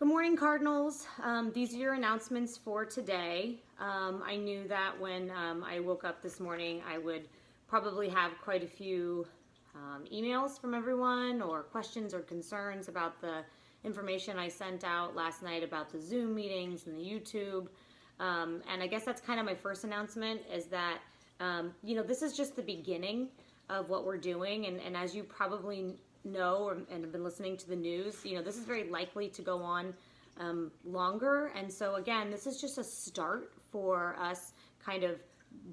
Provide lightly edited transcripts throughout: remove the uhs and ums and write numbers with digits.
Good morning, Cardinals. These are your announcements for today. I knew that when I woke up this morning, I would probably have quite a few emails from everyone or questions or concerns about the information I sent out last night about the Zoom meetings and the YouTube. And I guess that's kind of my first announcement is that, this is just the beginning of what we're doing. And as you probably know and have been listening to the news, this is very likely to go on longer. And so again, this is just a start for us kind of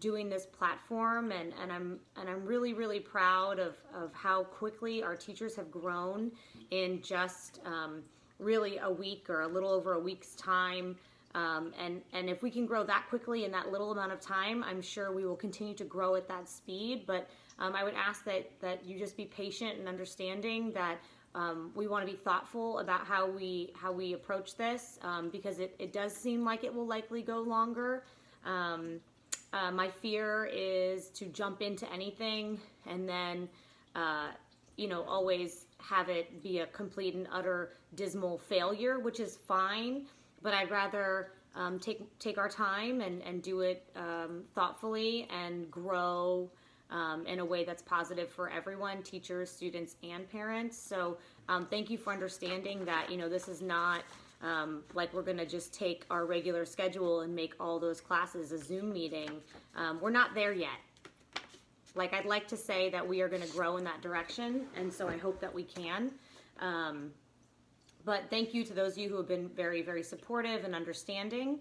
doing this platform, and I'm really, really proud of how quickly our teachers have grown in just really a week or a little over a week's time. And if we can grow that quickly in that little amount of time, I'm sure we will continue to grow at that speed. But I would ask that you just be patient and understanding that we want to be thoughtful about how we approach this, because it does seem like it will likely go longer. My fear is to jump into anything and then, always have it be a complete and utter dismal failure, which is fine. But I'd rather take our time and do it thoughtfully and grow in a way that's positive for everyone, teachers, students, and parents. So thank you for understanding that, this is not like we're going to just take our regular schedule and make all those classes a Zoom meeting. We're not there yet. Like, I'd like to say that we are going to grow in that direction, and so I hope that we can. But thank you to those of you who have been very, very supportive and understanding.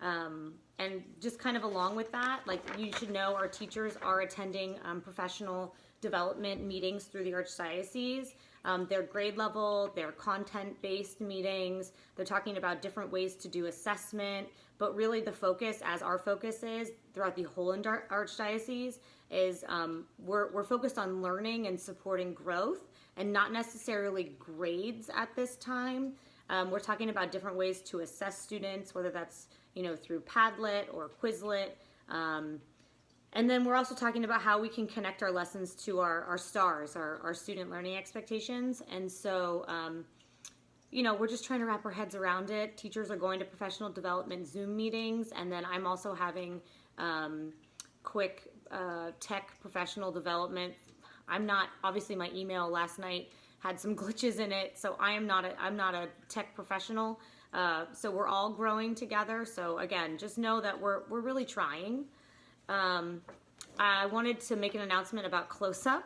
And just kind of along with that, like, you should know our teachers are attending professional development meetings through the Archdiocese. They're grade level, they're content-based meetings. They're talking about different ways to do assessment, but really the focus, as our focus is throughout the whole Archdiocese, is we're focused on learning and supporting growth and not necessarily grades at this time. We're talking about different ways to assess students, whether that's through Padlet or Quizlet. And then we're also talking about how we can connect our lessons to our stars, our student learning expectations. And so, we're just trying to wrap our heads around it. Teachers are going to professional development Zoom meetings, and then I'm also having quick tech professional development. Obviously my email last night had some glitches in it, so I'm not a tech professional. So we're all growing together. So again, just know that we're really trying. I wanted to make an announcement about Close-Up.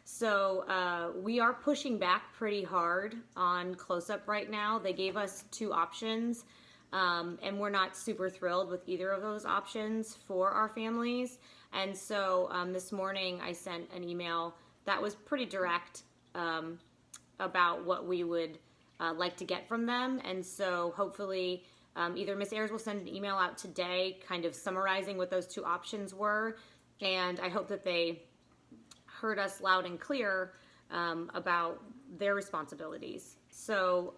So we are pushing back pretty hard on Close-Up right now. They gave us two options, and we're not super thrilled with either of those options for our families. And so this morning I sent an email that was pretty direct about what we would like to get from them. And so hopefully either Miss Ayers will send an email out today kind of summarizing what those two options were, and I hope that they heard us loud and clear about their responsibilities. So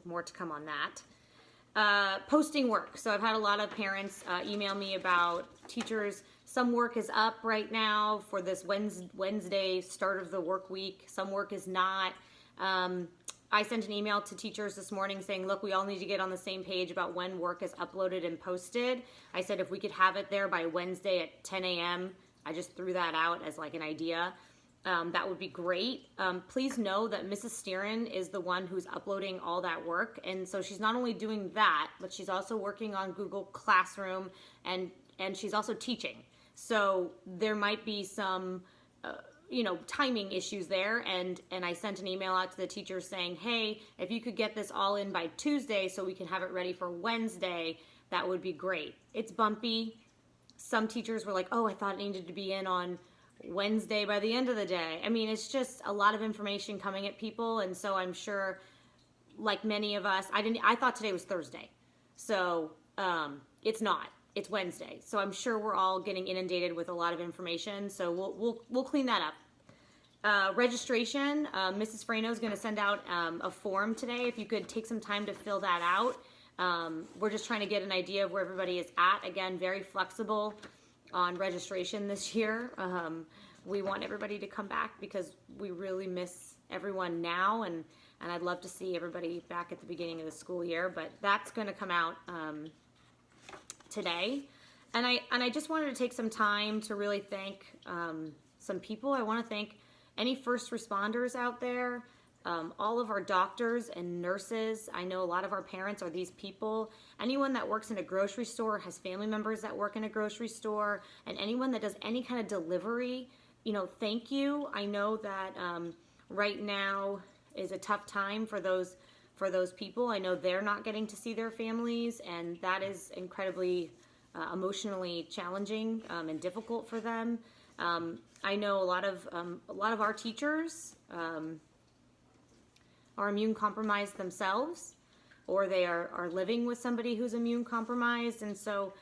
more to come on that. Posting work. So I've had a lot of parents email me about teachers. Some work is up right now for this Wednesday start of the work week. Some work is not. I sent an email to teachers this morning saying, look, we all need to get on the same page about when work is uploaded and posted. I said if we could have it there by Wednesday at 10 a.m., I just threw that out as like an idea. That would be great. Please know that Mrs. Steeren is the one who's uploading all that work. And so she's not only doing that, but she's also working on Google Classroom, and she's also teaching. So there might be some timing issues there, and I sent an email out to the teachers saying, hey, if you could get this all in by Tuesday so we can have it ready for Wednesday, that would be great. It's bumpy. Some teachers were like, oh, I thought it needed to be in on Wednesday by the end of the day. I mean, it's just a lot of information coming at people, and so I'm sure, like many of us, I thought today was Thursday. So it's not. It's Wednesday. So I'm sure we're all getting inundated with a lot of information. So we'll clean that up. Registration, Mrs. Frano is going to send out a form today. If you could take some time to fill that out. We're just trying to get an idea of where everybody is at. Again, very flexible on registration this year. We want everybody to come back because we really miss everyone now, and I'd love to see everybody back at the beginning of the school year, but that's going to come out today. And I just wanted to take some time to really thank some people. I want to thank any first responders out there, all of our doctors and nurses. I know a lot of our parents are these people. Anyone that works in a grocery store, has family members that work in a grocery store, and anyone that does any kind of delivery, thank you. I know that right now is a tough time for those people. I know they're not getting to see their families, and that is incredibly emotionally challenging and difficult for them. I know a lot of our teachers are immune compromised themselves, or they are living with somebody who's immune compromised. And so,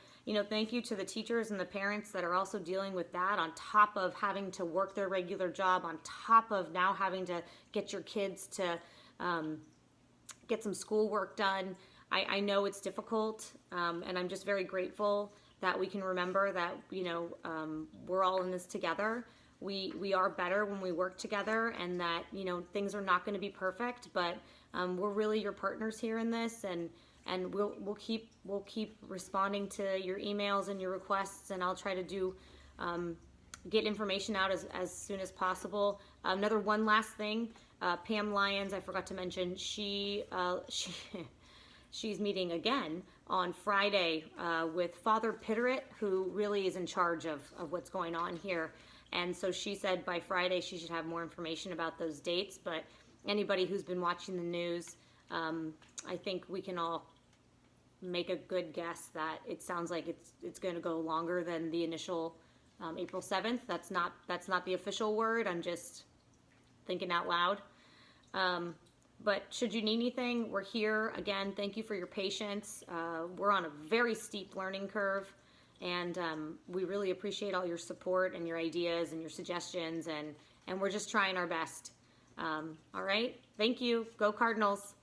thank you to the teachers and the parents that are also dealing with that, on top of having to work their regular job, on top of now having to get your kids to get some schoolwork done. I know it's difficult, and I'm just very grateful that we can remember that, we're all in this together. We are better when we work together, and that, things are not going to be perfect, but we're really your partners here in this, and we'll keep responding to your emails and your requests, and I'll try to get information out as soon as possible. One last thing, Pam Lyons, I forgot to mention, she's meeting again on Friday with Father Pitteritt, who really is in charge of what's going on here. And so she said by Friday she should have more information about those dates. But anybody who's been watching the news, I think we can all make a good guess that it sounds like it's going to go longer than the initial April 7th. That's not the official word. I'm just thinking out loud. But should you need anything, we're here. Again, thank you for your patience. We're on a very steep learning curve, and we really appreciate all your support and your ideas and your suggestions, and we're just trying our best. All right, thank you. Go Cardinals.